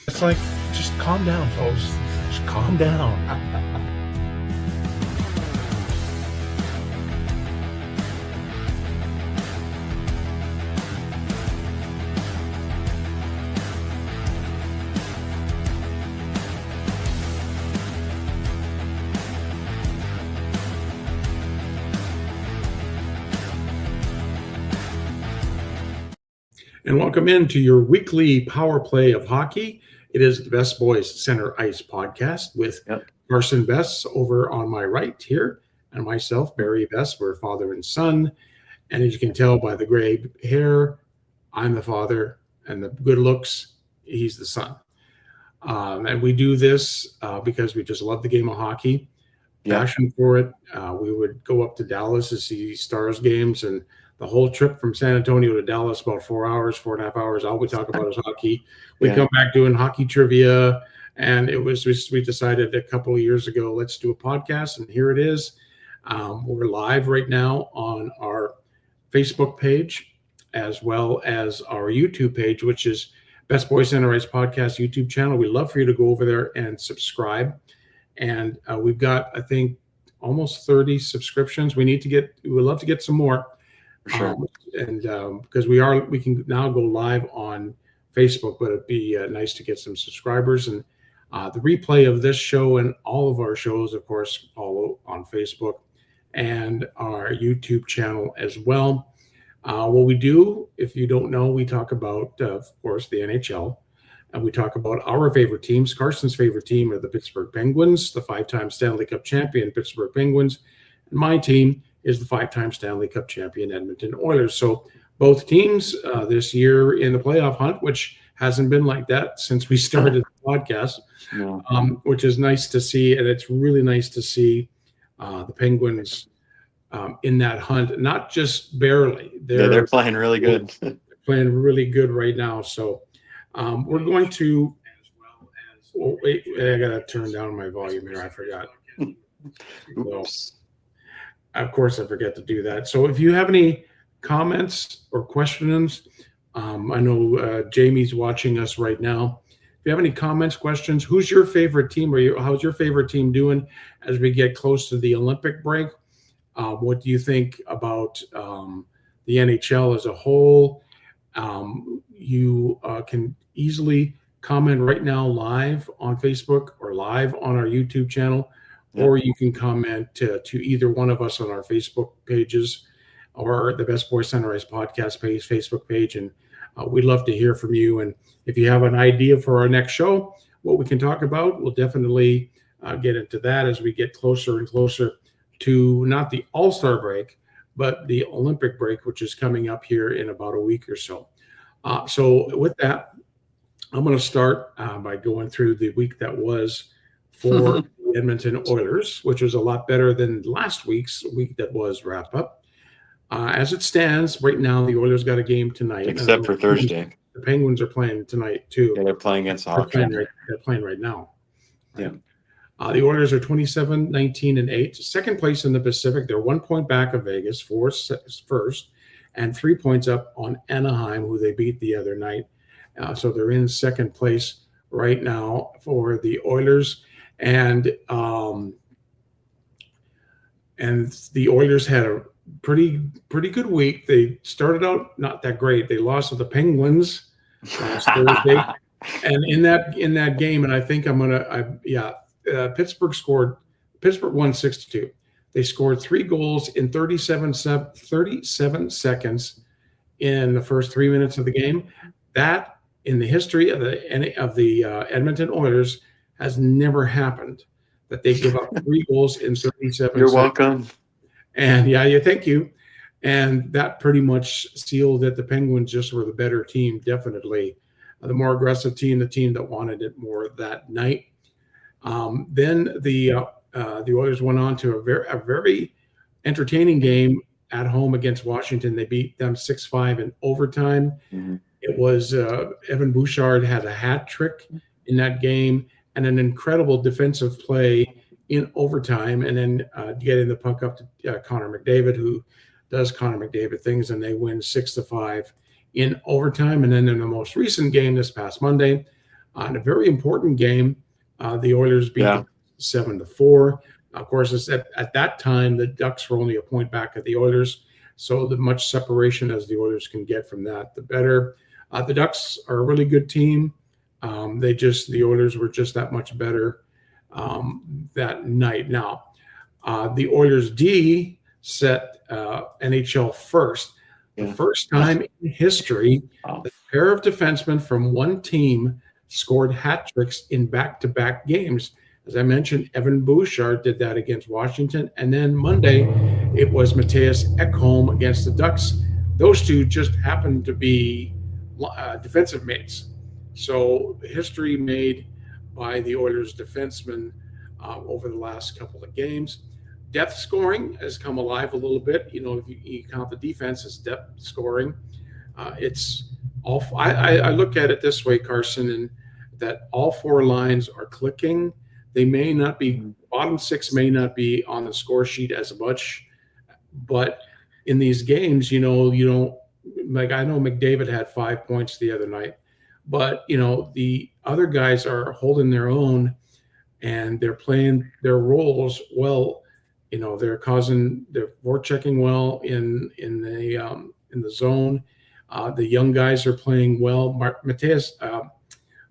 It's like, just calm down, folks. Just calm down. And welcome into your weekly power play of hockey. It is the Best Boys Center Ice podcast with Carson and Besse over on my right here, and myself, Barry Besse. We're father and son. And as you can tell by the gray hair, I'm the father, and the good looks, he's the son. And we do this because we just love the game of hockey, passion for it. We would go up to Dallas to see Stars games, and the whole trip from San Antonio to Dallas, about 4 hours, 4.5 hours, all we talk about is hockey. We come back doing hockey trivia, and we decided a couple of years ago, let's do a podcast, and here it is. We're live right now on our Facebook page, as well as our YouTube page, which is Best Boys Center Ice Podcast YouTube channel. We'd love for you to go over there and subscribe. And we've got, I think, almost 30 subscriptions. We would love to get some more. For sure. Because we can now go live on Facebook, but it'd be nice to get some subscribers. And the replay of this show and all of our shows, of course, follow on Facebook and our YouTube channel as well. What we do, if you don't know, we talk about, of course, the NHL, and we talk about our favorite teams. Carson's favorite team are the Pittsburgh Penguins, the 5-time Stanley Cup champion Pittsburgh Penguins. And my team is the 5-time Stanley Cup champion Edmonton Oilers. So both teams this year in the playoff hunt, which hasn't been like that since we started the podcast, which is nice to see. And it's really nice to see the Penguins in that hunt, not just barely. They're playing really good. Playing really good right now. So we're going to wait, I got to turn down my volume here. I forgot. So, of course, I forget to do that. So if you have any comments or questions, I know Jamie's watching us right now. If you have any comments, questions, who's your favorite team, or how's your favorite team doing as we get close to the Olympic break? What do you think about the NHL as a whole? You can easily comment right now live on Facebook or live on our YouTube channel. Or you can comment to either one of us on our Facebook pages or the Best Boys Center Ice podcast page, Facebook page. And we'd love to hear from you. And if you have an idea for our next show, what we can talk about, we'll definitely get into that as we get closer and closer to not the All-Star break, but the Olympic break, which is coming up here in about a week or so. So with that, I'm going to start by going through the week that was for the Edmonton Oilers, which was a lot better than last week's week that was wrapped up. As it stands right now, the Oilers got a game tonight. Except for Thursday. The Penguins are playing tonight, too. Yeah, they're playing against the Hawks. They're playing right now. Right? Yeah. The Oilers are 27-19-8. Second place in the Pacific. They're 1 point back of Vegas for first, and 3 points up on Anaheim, who they beat the other night. So they're in second place right now for the Oilers. And the Oilers had a pretty good week. They started out not that great. They lost to the Penguins last Thursday, and in that game, and I think Pittsburgh won 6-2. They scored 3 goals in 37 seconds in the first 3 minutes of the game. That in the history of the Edmonton Oilers has never happened, that they give up 3 goals in 37 seconds. You're welcome. And thank you. And that pretty much sealed that the Penguins just were the better team, definitely. The more aggressive team, the team that wanted it more that night. Then the Oilers went on to a very entertaining game at home against Washington. They beat them 6-5 in overtime. Mm-hmm. It was Evan Bouchard had a hat trick in that game, and an incredible defensive play in overtime, and then getting the puck up to Connor McDavid, who does Connor McDavid things, and they win 6-5 in overtime. And then in the most recent game this past Monday, in a very important game. The Oilers beat Yeah. 7-4. Of course, it's at that time, the Ducks were only a point back of the Oilers. So the much separation as the Oilers can get from that, the better. The Ducks are a really good team. The Oilers were just that much better that night. Now, the Oilers D set NHL first. The Yeah. first time in history, Wow. a pair of defensemen from one team scored hat tricks in back-to-back games. As I mentioned, Evan Bouchard did that against Washington. And then Monday, it was Matthias Ekholm against the Ducks. Those two just happened to be defensive mates. So history made by the Oilers defensemen over the last couple of games. Depth scoring has come alive a little bit. You know, if you count the defense as depth scoring, it's all. I look at it this way, Carson, and that all four lines are clicking. They may not be, bottom six may not be on the score sheet as much, but in these games, you don't, like, I know McDavid had 5 points the other night, but the other guys are holding their own and they're playing their roles well. They're forechecking well in the zone. The young guys are playing well. Matthias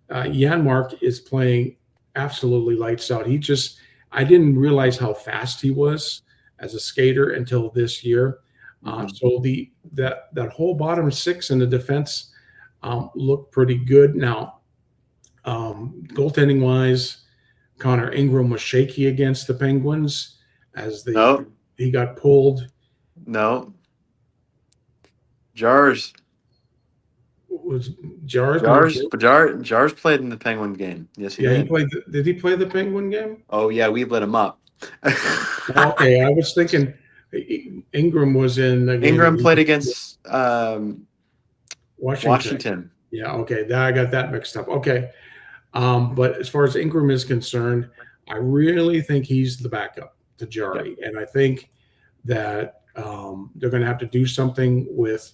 Janmark is playing absolutely lights out. I didn't realize how fast he was as a skater until this year. So that whole bottom six in the defense look pretty good. Now, goaltending wise, Connor Ingram was shaky against the Penguins as he got pulled. No. Jars played in the Penguin game. Yes, he did. He played. Did he play the Penguin game? Oh yeah, we lit him up. Okay, I was thinking Ingram was in the game. Ingram played against Washington. Yeah, okay. I got that mixed up. Okay. But as far as Ingram is concerned, I really think he's the backup to Jarry. Yep. And I think that they're going to have to do something with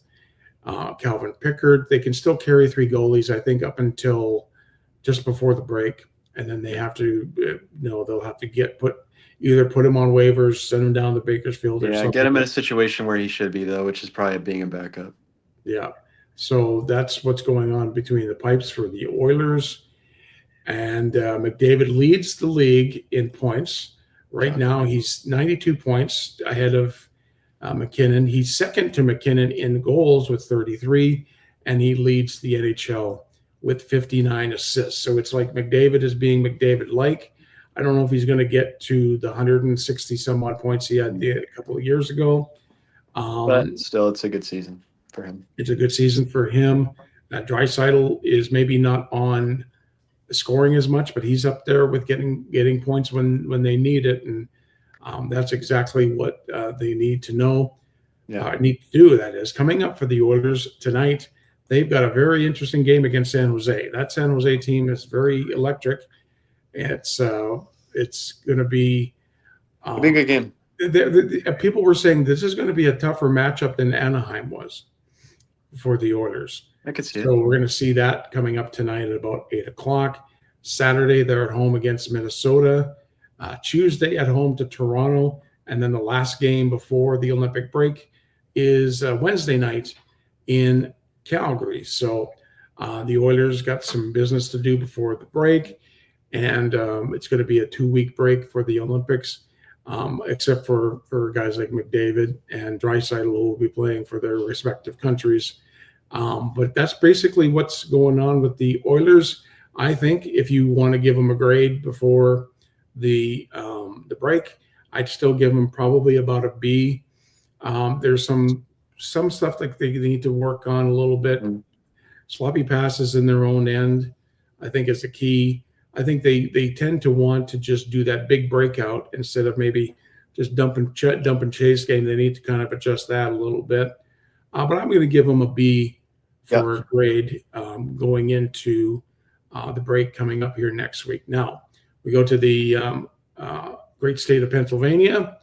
Calvin Pickard. They can still carry three goalies, I think, up until just before the break. And then they have to, they'll have to either put him on waivers, send him down to Bakersfield or something. Get him in a situation where he should be, though, which is probably being a backup. Yeah. So that's what's going on between the pipes for the Oilers. And McDavid leads the league in points. Right now, he's 92 points ahead of McKinnon. He's second to McKinnon in goals with 33, and he leads the NHL with 59 assists. So it's like McDavid is being McDavid-like. I don't know if he's going to get to the 160-some-odd points he had a couple of years ago. But still, it's a good season for him. It's a good season for him. Draisaitl is maybe not on scoring as much, but he's up there with getting points when they need it, and that's exactly what they need to know. Need to do. That is coming up for the Oilers tonight. They've got a very interesting game against San Jose. That San Jose team is very electric. It's going to be a big good game. People were saying this is going to be a tougher matchup than Anaheim was for the Oilers. I could see it. So we're going to see that coming up tonight at about 8:00. Saturday, they're at home against Minnesota. Tuesday at home to Toronto. And then the last game before the Olympic break is Wednesday night in Calgary. So the Oilers got some business to do before the break. And it's going to be a 2-week break for the Olympics, except for guys like McDavid and Draisaitl, who will be playing for their respective countries. But that's basically what's going on with the Oilers. I think if you want to give them a grade before the break, I'd still give them probably about a B. There's some stuff like they need to work on a little bit. Sloppy passes in their own end, I think, is the key. I think they tend to want to just do that big breakout instead of maybe just dump and chase game. They need to kind of adjust that a little bit. But I'm going to give them a B for a grade going into the break coming up here next week. Now, we go to the great state of Pennsylvania,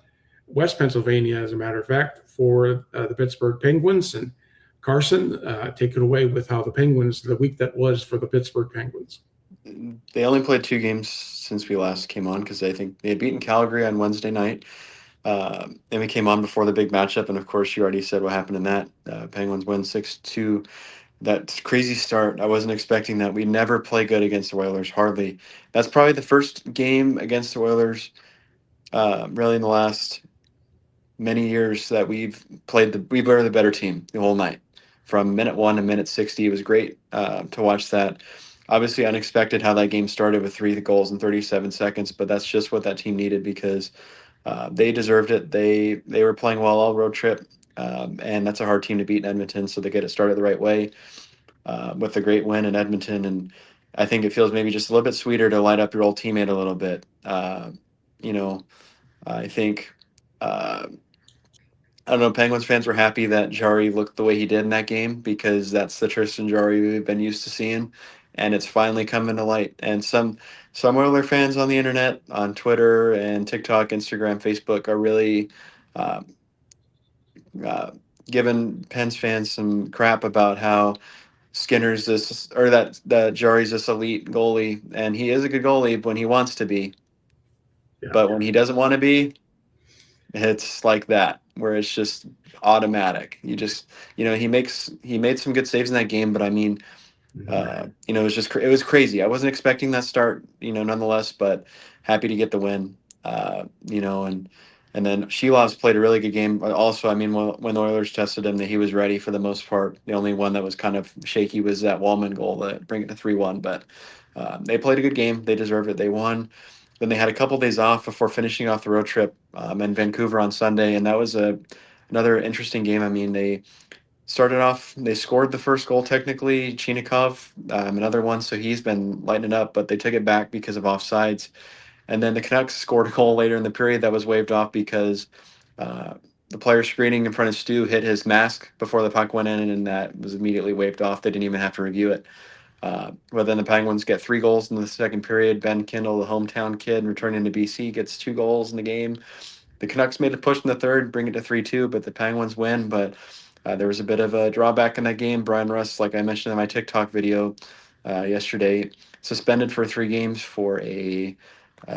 West Pennsylvania, as a matter of fact, for the Pittsburgh Penguins. And Carson, take it away with how the week that was for the Pittsburgh Penguins. they only played 2 games since we last came on because I think they had beaten Calgary on Wednesday night. And we came on before the big matchup, and of course, you already said what happened in that. Penguins win 6-2. That crazy start. I wasn't expecting that. We never play good against the Oilers, hardly. That's probably the first game against the Oilers, really in the last many years that we were the better team the whole night. From minute 1 to minute 60, it was great to watch that. Obviously, unexpected how that game started with 3 goals in 37 seconds, but that's just what that team needed because they deserved it. They were playing well all road trip, and that's a hard team to beat in Edmonton. So they get it started the right way with a great win in Edmonton, and I think it feels maybe just a little bit sweeter to light up your old teammate a little bit. You know, I think. I don't know. Penguins fans were happy that Jari looked the way he did in that game because that's the Tristan Jari we've been used to seeing, and it's finally coming to light. And some Oilers fans on the internet, on Twitter and TikTok, Instagram, Facebook, are really uh, uh, giving Pens fans some crap about how Skinner's this or that Jari's this elite goalie, and he is a good goalie when he wants to be, Yeah. but when he doesn't want to be, it's like that, where it's just automatic. He made some good saves in that game, but I mean, it was crazy. I wasn't expecting that start, nonetheless, but happy to get the win. And then Shilov's played a really good game. But also, I mean, when the Oilers tested him, that he was ready for the most part. The only one that was kind of shaky was that Wallman goal that bring it to 3-1. But they played a good game. They deserved it. They won. Then they had a couple days off before finishing off the road trip in Vancouver on Sunday, and that was another interesting game. I mean, they started off, they scored the first goal technically, Chinikov, another one, so he's been lighting it up, but they took it back because of offsides. And then the Canucks scored a goal later in the period that was waved off because uh, the player screening in front of Stu hit his mask before the puck went in, and that was immediately waved off. They didn't even have to review it. But then the Penguins get 3 goals in the second period. Ben Kindle, the hometown kid, returning to BC, gets 2 goals in the game. The Canucks made a push in the third, bring it to 3-2, but the Penguins win. But there was a bit of a drawback in that game. Brian Russ, like I mentioned in my TikTok video yesterday, suspended for 3 games for a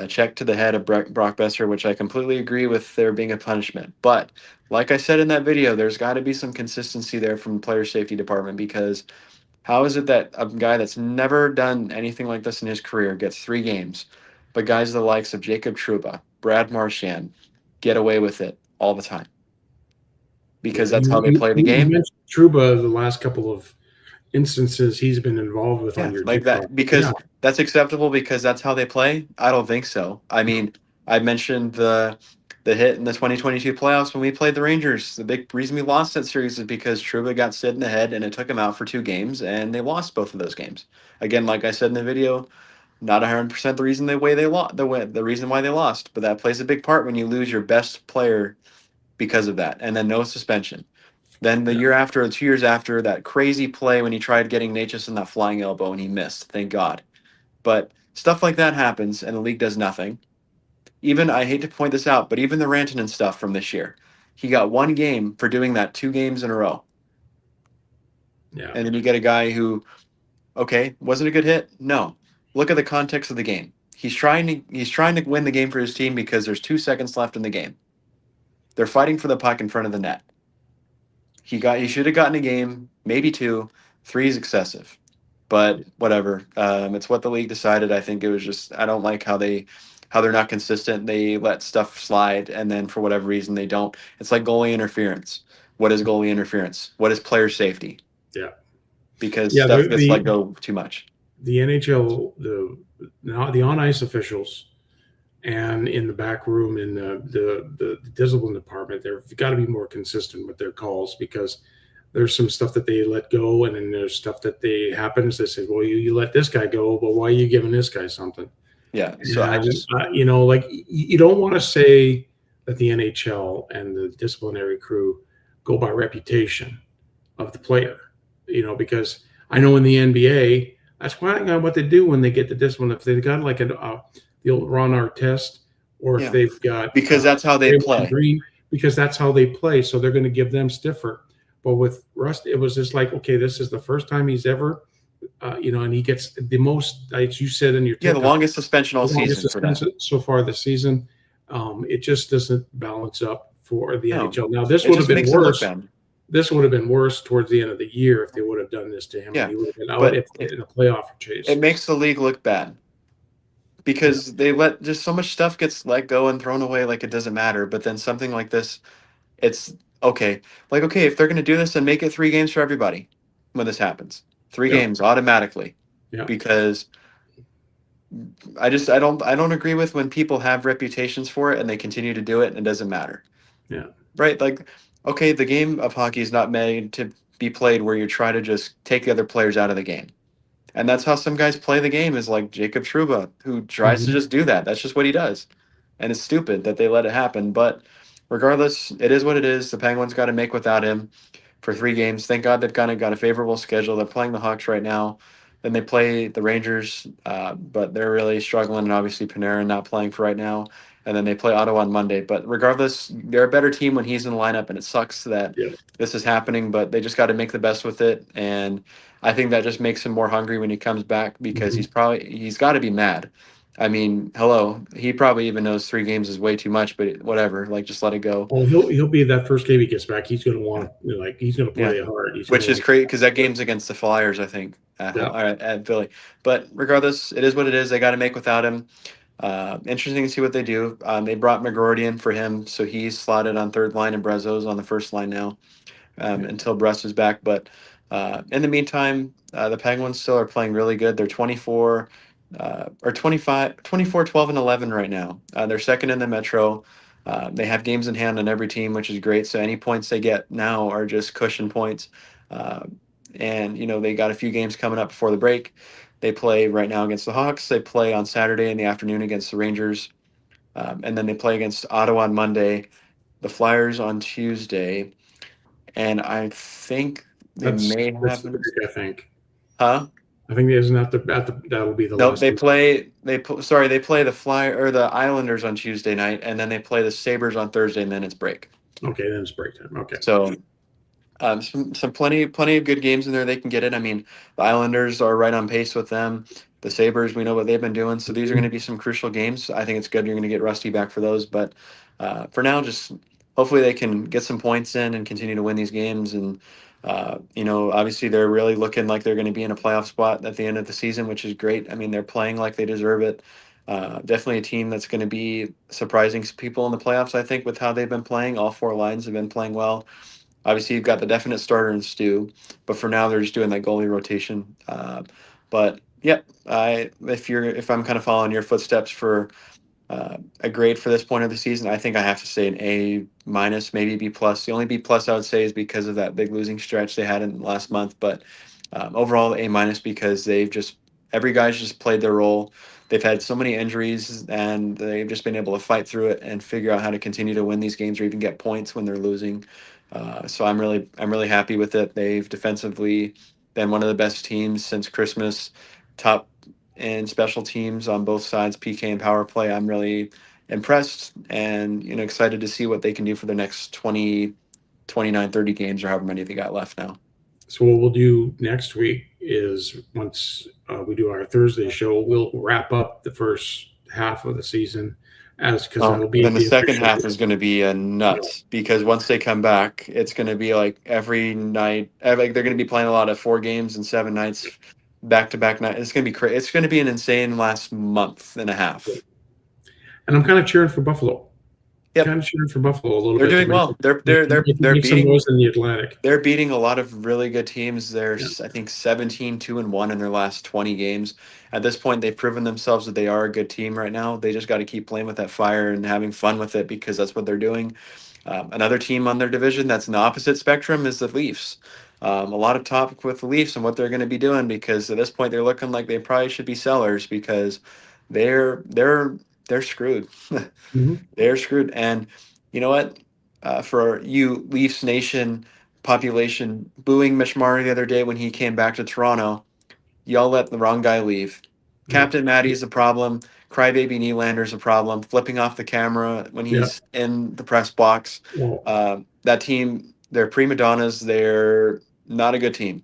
check to the head of Brock Besser, which I completely agree with there being a punishment. But like I said in that video, there's got to be some consistency there from the player safety department because how is it that a guy that's never done anything like this in his career gets 3 games, but guys the likes of Jacob Trouba, Brad Marchand get away with it all the time? Because Yeah, that's how they play the you game. mentioned Truba the last couple of instances he's been involved with Yeah, on your like TikTok. that. Because that's acceptable because that's how they play. I don't think so. I mean, I mentioned the hit in the 2022 playoffs when we played the Rangers. The big reason we lost that series is because Trouba got sit in the head and it took him out for 2 games, and they lost both of those games. Again, like I said in the video, not 100% the reason they lost, the reason why they lost, but that plays a big part when you lose your best player because of that, and then no suspension. Then the Yeah. year after, 2 years after, that crazy play when he tried getting Natchez in that flying elbow and he missed, thank God. But stuff like that happens and the league does nothing. Even, I hate to point this out, but even the Rantanen stuff from this year, he got 1 game for doing that 2 games in a row. Yeah. And then you get a guy who, okay, wasn't a good hit? No. Look at the context of the game. He's trying to win the game for his team because there's 2 seconds left in the game. They're fighting for the puck in front of the net. He should have gotten a game, maybe 2. 3 is excessive, but whatever. It's what the league decided. I think it was just I don't like how they're not consistent. They let stuff slide, and then for whatever reason they don't. It's like goalie interference. What is goalie interference? What is player safety? Yeah. Because Yeah. stuff gets let go too much. The NHL, the on ice officials, and in the back room in the discipline department, they've got to be more consistent with their calls because there's some stuff that they let go, and then there's stuff that they happens. They say, "Well, you let this guy go, but why are you giving this guy something?" Yeah. So I And just like you don't want to say that the NHL and the disciplinary crew go by reputation of the player, because I know in the NBA, that's what they do when they get the discipline. If they've got like the old Ron Artest, or if yeah, they've got because that's how they Draymond play. Green, because that's how they play. So they're going to give them stiffer. But with Rust, it was just like, okay, this is the first time he's ever and he gets the most, as you said in your Yeah, the tip, longest suspension all longest season for that. suspension so far this season. It just doesn't balance up for the No, NHL. Now, this it would have just been makes it look worse. bad. This would have been worse towards the end of the year if they would have done this to him, and Yeah, he would have been out but if in a playoff it chase. makes the league look bad Yeah, because they let just so much stuff gets let go and thrown away like it doesn't matter. But then something like this, it's okay. Like, okay, if they're going to do this, then make it 3 games for everybody when this happens. Three yeah, games automatically. yeah, Because I don't agree with when people have reputations for it and they continue to do it and it doesn't matter. yeah. Right? Like, okay, the game of hockey is not made to be played where you try to just take the other players out of the game. And that's how some guys play the game, is like Jacob Trouba, who tries to Mhm. just do that. That's just what he does. And it's stupid that they let it happen. But regardless, it is what it is. The Penguins got to make without him for 3 games. Thank God they've kind of got a favorable schedule. They're playing the Hawks right now. Then they play the Rangers, but they're really struggling. And obviously, Panarin not playing for right now. And then they play Ottawa on Monday. But regardless, they're a better team when he's in the lineup. And it sucks that Yeah. this is happening, but they just got to make the best with it. And I think that just makes him more hungry when he comes back because Mhm. he's got to be mad. I mean, hello, he probably even knows 3 games is way too much, but whatever, like just let it go. Well, he'll be that first game he gets back. He's going to want to like he's going to Yeah, play hard. He's going to which is want crazy because that to. game's against the Flyers, I think, at home Yeah. or at Philly. But regardless, it is what it is. They got to make without him. Interesting to see what they do. They brought McGroarty in for him, so he's slotted on third line, and Brezo's on the first line now Yeah. until Brest is back. But in the meantime, the Penguins still are playing really good. They're 24 or 25, 24, 12, and 11 right now. They're second in the Metro. They have games in hand on every team, which is great. So any points they get now are just cushion points. Uh, and, they got a few games coming up before the break. They play right now against the Hawks. They play on Saturday in the afternoon against the Rangers. And then they play against Ottawa on Monday, the Flyers on Tuesday, and I think they may That's have the an, break, I think. huh? I think isn't that that'll be the No, last they one. play. Sorry, they play the Islanders on Tuesday night, and then they play the Sabers on Thursday, and then it's break. Okay, then it's break time. Okay. So some plenty of good games in there. They can get it. I mean, the Islanders are right on pace with them. The Sabers, we know what they've been doing. So these are going to be some crucial games. I think it's good. You're going to get Rusty back for those. But for now, just hopefully they can get some points in and continue to win these games. And obviously they're really looking like they're going to be in a playoff spot at the end of the season, which is great. I mean, they're playing like they deserve it. Definitely a team that's going to be surprising people in the playoffs. I think with how they've been playing, all 4 lines have been playing well. Obviously, you've got the definite starter in Stu, but for now they're just doing that goalie rotation. But yep, if I'm kind of following your footsteps for a grade for this point of the season, I think I have to say an A minus, maybe B plus. The only B plus I would say is because of that big losing stretch they had in last month. But overall, A minus because they've just every guy's just played their role. They've had so many injuries and they've just been able to fight through it and figure out how to continue to win these games or even get points when they're losing. So I'm really happy with it. They've defensively been one of the best teams since Christmas. Top and special teams on both sides, PK and power play. I'm really impressed and excited to see what they can do for the next 20, 29, 30 games or however many they got left now. So what we'll do next week is once we do our Thursday show, we'll wrap up the first half of the season because Oh, that'll be then the the second official. half is going to be a nuts because once they come back, it's going to be like every night. Like they're going to be playing a lot of 4 games and 7 nights, back to back night. It's going to be crazy. It's going to be an insane last month and a Yeah. half. And I'm kind of cheering for Buffalo. Yep, Kind of cheering for Buffalo a little they're bit to doing well. They're make some beating noise in the Atlantic. They're beating a lot of really good teams. They're, Yeah. I think, 17, 2-1 in their last 20 games. At this point, they've proven themselves that they are a good team right now. They just got to keep playing with that fire and having fun with it because that's what they're doing. Another team on their division that's in the opposite spectrum is the Leafs. A lot of talk with the Leafs and what they're going to be doing because at this point they're looking like they probably should be sellers because they're they're they're screwed. Mhm. They're screwed. And you know what? For you Leafs Nation population booing Mitch Marner the other day when he came back to Toronto, y'all let the wrong guy leave. Yeah. Captain Matty's a problem. Crybaby Nylander's a problem. Flipping off the camera when Yeah. he's in the press box. Well, That team, they're prima donnas. They're not a good team.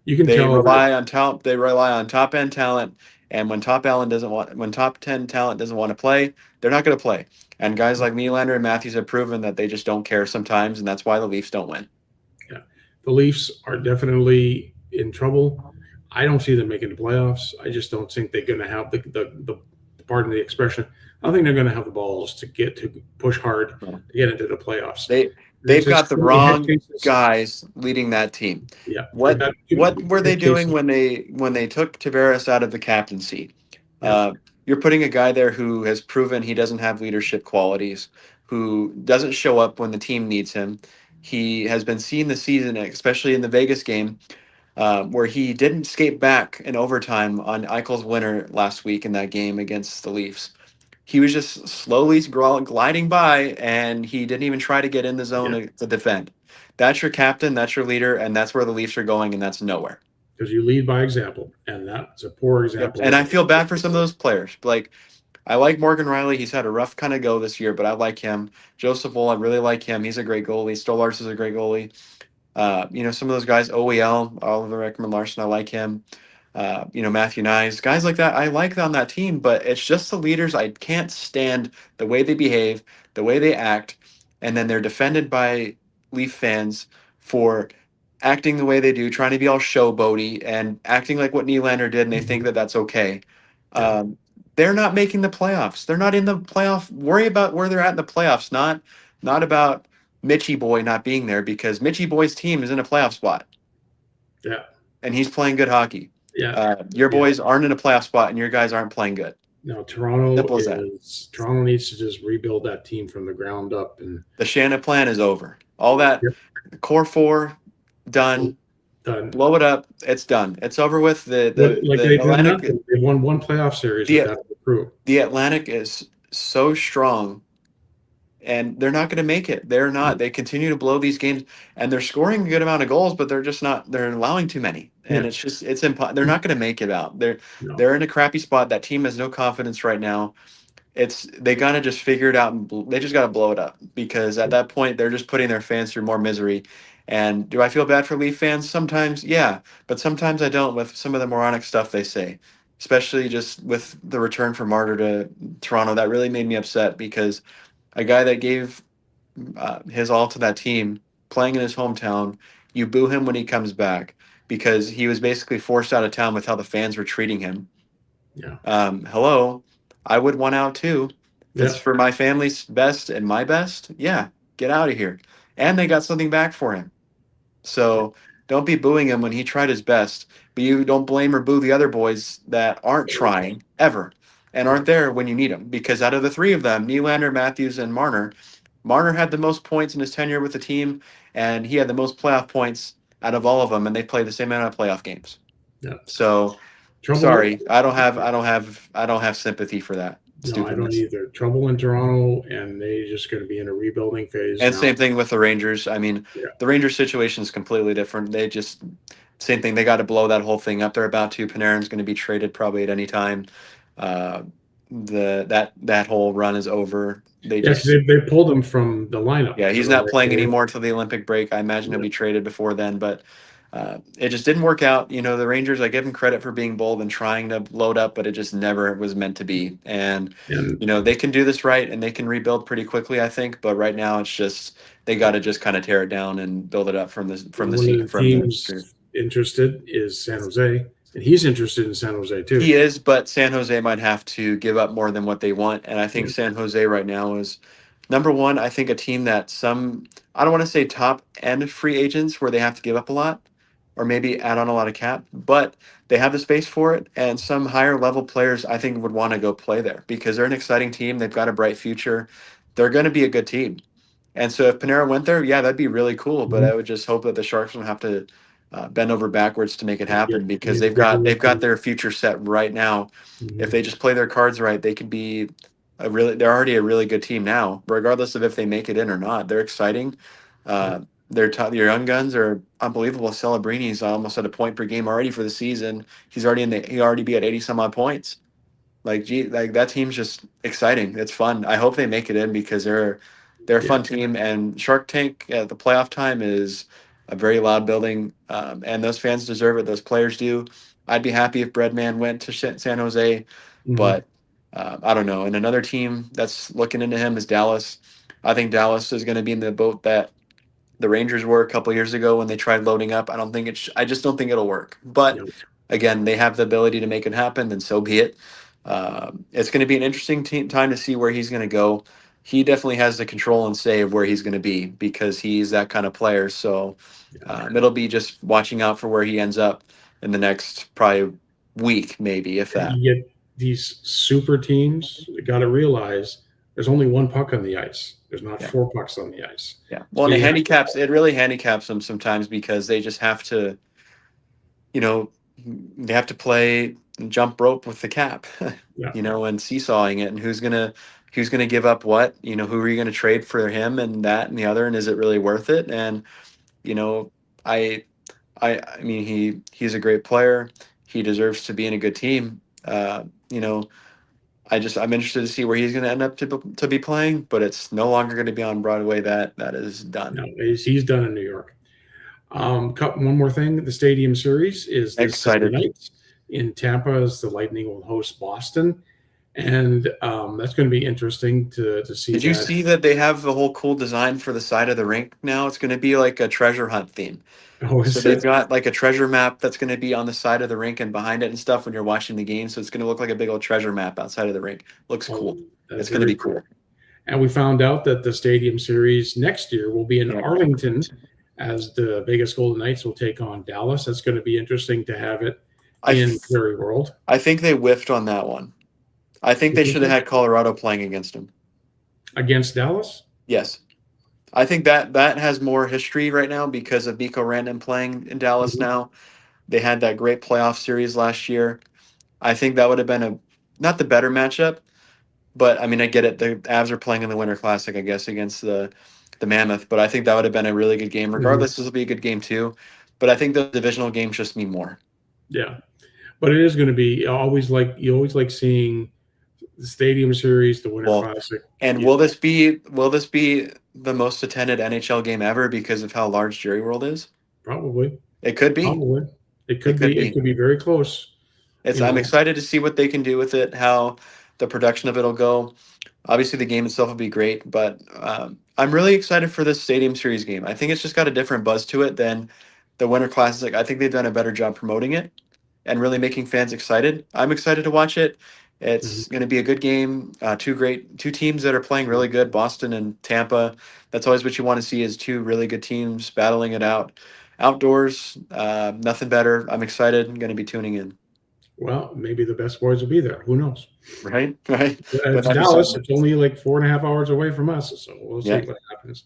You can They tell that. rely on talent. They rely on top end talent, and when top 10 talent doesn't want to play, they're not going to play. And guys like Nylander and Matthews have proven that they just don't care sometimes, and that's why the Leafs don't win. Yeah, the Leafs are definitely in trouble. I don't see them making the playoffs. I just don't think they're going to have the pardon the expression. I don't think they're going to have the balls to push hard No. to get into the playoffs. They There's they've just got the so many head wrong cases. guys leading that team. Yeah, they've What got what two were they head doing cases. when they took Tavares out of the captaincy? Yeah, Uh, you're putting a guy there who has proven he doesn't have leadership qualities, who doesn't show up when the team needs him. He has been seen this season, especially in the Vegas game, where he didn't skate back in overtime on Eichel's winner last week in that game against the Leafs. He was just slowly gliding by, and he didn't even try to get in the zone yeah, to defend. That's your captain, that's your leader, and that's where the Leafs are going, and that's nowhere. because you lead by example, and that's a poor Yep. example And of I what feel you're bad supposed for to some of do. those players. Like, I like Morgan Riley. He's had a rough kind of go this year, but I like him. Joseph Woll, I really like him. He's a great goalie. Stolarz is a great goalie. Some of those guys, OEL, Oliver Ekman Larson, I like him. Matthew Nyes, guys like that, I like on that team, but it's just the leaders. I can't stand the way they behave, the way they act, and then they're defended by Leaf fans for acting the way they do, trying to be all showboaty and acting like what Nylander did, and they think Mhm. that that's okay. Yeah, They're not making the playoffs. They're not in the playoff. Worry about where they're at in the playoffs, not about Mitchy Boy not being there, because Mitchy Boy's team is in a playoff spot yeah, and he's playing good hockey. yeah, Your yeah. boys aren't in a playoff spot, and your guys aren't playing good. Now Simple as that. Toronto needs to just rebuild that team from the ground up and The Shannon plan is over. All that yep, core four done. done. Blow it up. It's done. It's over with. The What the like the they've done Atlantic nothing. They've won one playoff series with the that crew. the Atlantic is so strong, and they're not going to make it. They're not. They continue to blow these games, and they're scoring a good amount of goals, but they're just not. They're allowing too many, and Yeah, they're not going to make it out. They're no, they're in a crappy spot. That team has no confidence right now. They gotta just figure it out, and they just gotta blow it up, because at that point they're just putting their fans through more misery. And do I feel bad for Leaf fans? Sometimes, yeah, but sometimes I don't, with some of the moronic stuff they say, especially just with the return from Martyr to Toronto. That really made me upset, because a guy that gave his all to that team, playing in his hometown, you boo him when he comes back because he was basically forced out of town with how the fans were treating him. yeah, Hello, I would want out too. If it's yeah, for my family's best and my best, yeah, get out of here. And they got something back for him. So don't be booing him when he tried his best, but you don't blame or boo the other boys that aren't trying ever and yeah, aren't there when you need them. Because out of the three of them, Nylander, Matthews, and Marner had the most points in his tenure with the team, and he had the most playoff points out of all of them, and they played the same amount of playoff games. yeah. So Trouble. sorry, I don't have sympathy for that No, I don't stupidness. either. Trouble in Toronto, and they just going to be in a rebuilding phase And now. same thing with the Rangers. I mean, Yeah, the Rangers situation is completely different. They just same thing. They got to blow that whole thing up. They're about to. Panarin's going to be traded probably at any time. Uh, that whole run is over. They yeah, because just they pulled him from the lineup Yeah, for he's the not last playing year. anymore till the Olympic break. I imagine he'll Yeah, be traded before then, but it just didn't work out. The Rangers, I give them credit for being bold and trying to load up, but it just never was meant to be. And, and they can do this right and they can rebuild pretty quickly, I think. But right now, it's just they got to just kind of tear it down and build it up one of the from the. teams interested is San Jose, and he's interested in San Jose too. He is, but San Jose might have to give up more than what they want. And I think Yeah, San Jose right now is number one. I think a team that I don't want to say top end free agents where they have to give up a lot or maybe add on a lot of cap, but they have the space for it. And some higher level players I think would want to go play there because they're an exciting team. They've got a bright future. They're going to be a good team. And so if Panera went there, yeah, that'd be really cool. But mhm. I would just hope that the Sharks don't have to bend over backwards to make it And happen because get Grigor they've got their future set right now. If mhm. they just play their cards right, they could be they're already a really good team now, regardless of if they make it in or not. They're exciting. Yeah, Your young guns are unbelievable. Celebrini's almost at a point per game already for the season. He already be at 80 some odd points. Like, gee, like that team's just exciting. It's fun. I hope they make it in because they're a yeah, fun team. And Shark Tank at the playoff time is a very loud building, and those fans deserve it. Those players do. I'd be happy if Breadman went to San Jose, Hmm. but I don't know. And another team that's looking into him is Dallas. I think Dallas is going to be in the boat that the Rangers were a couple years ago when they tried loading up. I don't think I just don't think it'll work. But Yeah, again, they have the ability to make it happen. Then so be it. It's going to be an interesting time to see where he's going to go. He definitely has the control and say of where he's going to be because he's that kind of player. So yeah. it'll be just watching out for where he ends up in the next probably week, maybe if that. You get these super teams. You got to realize there's only one puck on the ice. There's not Yeah. four pucks on the ice. Yeah. Well, So and you have to, it really handicaps them sometimes because they just have to, you know, they have to play jump rope with the cap, yeah, and seesawing it, and who's gonna give up what, who are you gonna trade for him and that and the other, and is it really worth it? And you know, I I mean he's a great player. He deserves to be in a good team. I'm interested to see where he's gonna end up to be playing, but it's no longer gonna be on Broadway. That is done. no, he's done in New York. One more thing: the Stadium Series is this Sunday Excited. night in Tampa. As the Lightning will host Boston, and that's going to be interesting to see Did you that. see that they have the whole cool design for the side of the rink now? It's going to be like a treasure hunt theme. Oh, So is they've it? got like a treasure map that's going to be on the side of the rink and behind it and stuff when you're watching the game. So it's going to look like a big old treasure map outside of the rink. Looks Oh, cool. that's It's going to very be cool. cool. And we found out that the Stadium Series next year will be in Yeah. Arlington, as the Vegas Golden Knights will take on Dallas. That's going to be interesting to have it I in th- Prairie World. I think they whiffed on that one. I think You they think should have so? had Colorado playing against them. Against Dallas? Yes. I think that has more history right now because of Nico Random playing in Dallas Mhm. now. They had that great playoff series last year. I think that would have been not the better matchup, but I mean, I get it. The Avs are playing in the Winter Classic, I guess, against the Mammoth. But I think that would have been a really good game. Mhm. Regardless, this will be a good game too. But I think the divisional games just mean more. Yeah, but it is going to be always like you always like seeing the Stadium Series, the Winter Well, Classic. and You know, will this be the most attended NHL game ever because of how large Jerry World is? probably, It could be. probably it It could could be. It be. could be very close. It's You I'm know, excited to see what they can do with it, how the production of it'll go. Obviously, the game itself will be great, but I'm really excited for this Stadium Series game. I think it's just got a different buzz to it than the Winter Classic. I think they've done a better job promoting it and really making fans excited. I'm excited to watch it. mhm. It's going to be a good game. Two teams that are playing really good, Boston and Tampa. That's always what you want to see is two really good teams battling it out outdoors. Nothing better. I'm excited. I'm going to be tuning in. Well, maybe the best boys will be there. Who knows? Right, right. But It's that'd be Dallas. something. It's only like 4.5 hours away from us, so we'll see Yeah. what happens.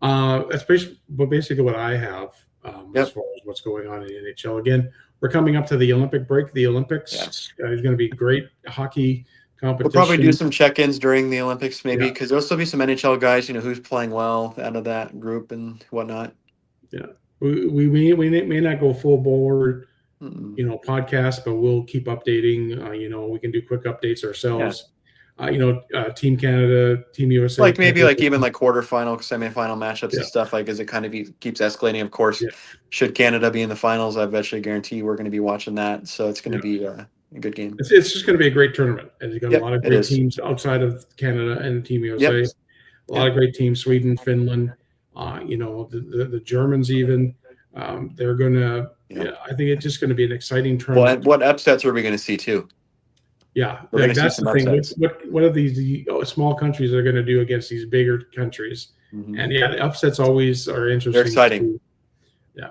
But basically what I have as Yep. far as what's going on in the NHL. Again, we're coming up to the Olympic break. The Yeah. Olympics is going to be great hockey We'll probably do competition. some check-ins during the Olympics, maybe, Yeah, because there'll still be some NHL guys, who's playing well out of that group and whatnot. yeah. We may not go full board, Mm-mm. podcast, but we'll keep updating. We can do quick updates Yeah. ourselves. Team Canada, Team USA, Like play maybe like even like quarterfinal, semifinal matchups and yeah, stuff, like as it kind of keeps escalating. Of course, yeah, should Canada be in the finals, I bet you guarantee we're going to be watching that. So it's going to yeah. be a good game. It's just going to be a great tournament, and you've got a Yep, lot of it great is. teams outside of Canada and Team Yep, USA. A lot yep, of great teams, Sweden, Finland, the Germans even. They're going to. yep. Yeah, I think it's just going to be an exciting Well, and tournament. what upsets are we going to see too? Yeah, We're going to see that's some the thing. upsets. What are these small countries are going to do against these bigger countries? Hmm. And yeah, the upsets always are They're interesting to exciting. see.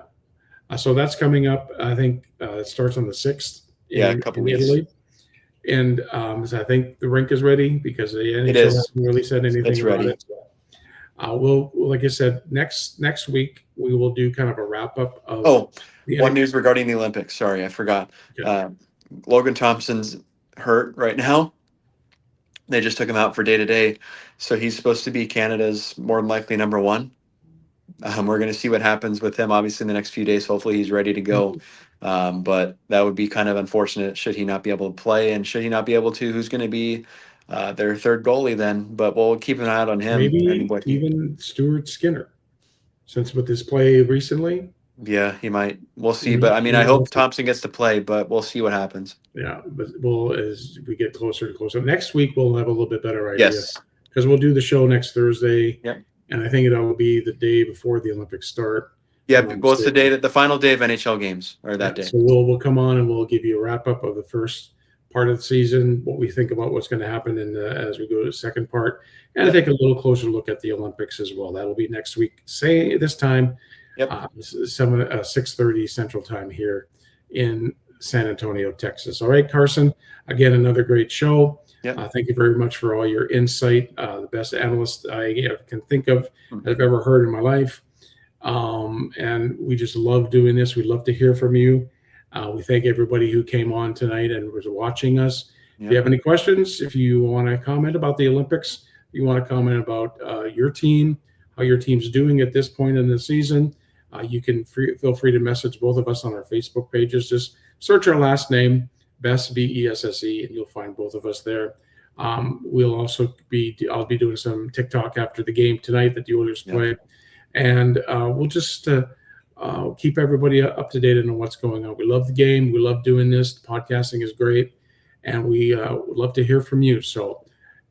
Yeah, so that's coming up. I think it starts on the 6th Yeah, a couple in weeks. Italy. And so I think the rink is ready because the It NHL is. hasn't really said anything It's about ready. it. We'll, like I said, next week we will do kind of a wrap up of Oh, the one NH news regarding the Olympics. Sorry, I forgot. Okay. Uh, Logan Thompson's hurt right now. They just took him out for day to day, so he's supposed to be Canada's more than likely number one. We're going to see what happens with him. Obviously, in the next few days, hopefully he's ready to go. But that would be kind of unfortunate should he not be able to play, and should he not be able to, who's going to be their third goalie then? But we'll keep an eye out on him and Maybe what he. even Stuart Skinner. since with this play recently. Yeah, he might. We'll see. He, But I mean, I hope Thompson gets to play, but we'll see what happens. Yeah, but as we get closer and closer, next week we'll have a little bit better idea. Yes. Because we'll do the show next Thursday. Yep. And I think it'll be the day before the Olympics start. Yeah, well, it's the final day of NHL games, or that day. So we'll come on and we'll give you a wrap up of the first part of the season, what we think about what's going to happen as we go to the second part, and take a little closer look at the Olympics as well. That'll be next week, say this time, 6:30 Central Time here in San Antonio, Texas. All right, Carson, again, another great show. Thank you very much for all your insight. The best analyst I can think of, I've ever heard in my life. And we just love doing this. We love to hear from you. We thank everybody who came on tonight and was watching us. If you have any questions, if you want to comment about the Olympics, if you want to comment about your team, how your team's doing at this point in the season, you can feel free to message both of us on our Facebook pages. Just search our last name, Besse, Besse, and you'll find both of us there. We'll also I'll be doing some TikTok after the game tonight that the Oilers play. And we'll just keep everybody up to date on what's going on. We love the game. We love doing this. The podcasting is great. And we would love to hear from you. So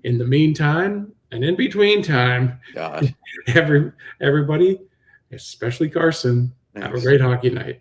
in the meantime and in between time, everybody, especially Carson, have a great hockey night.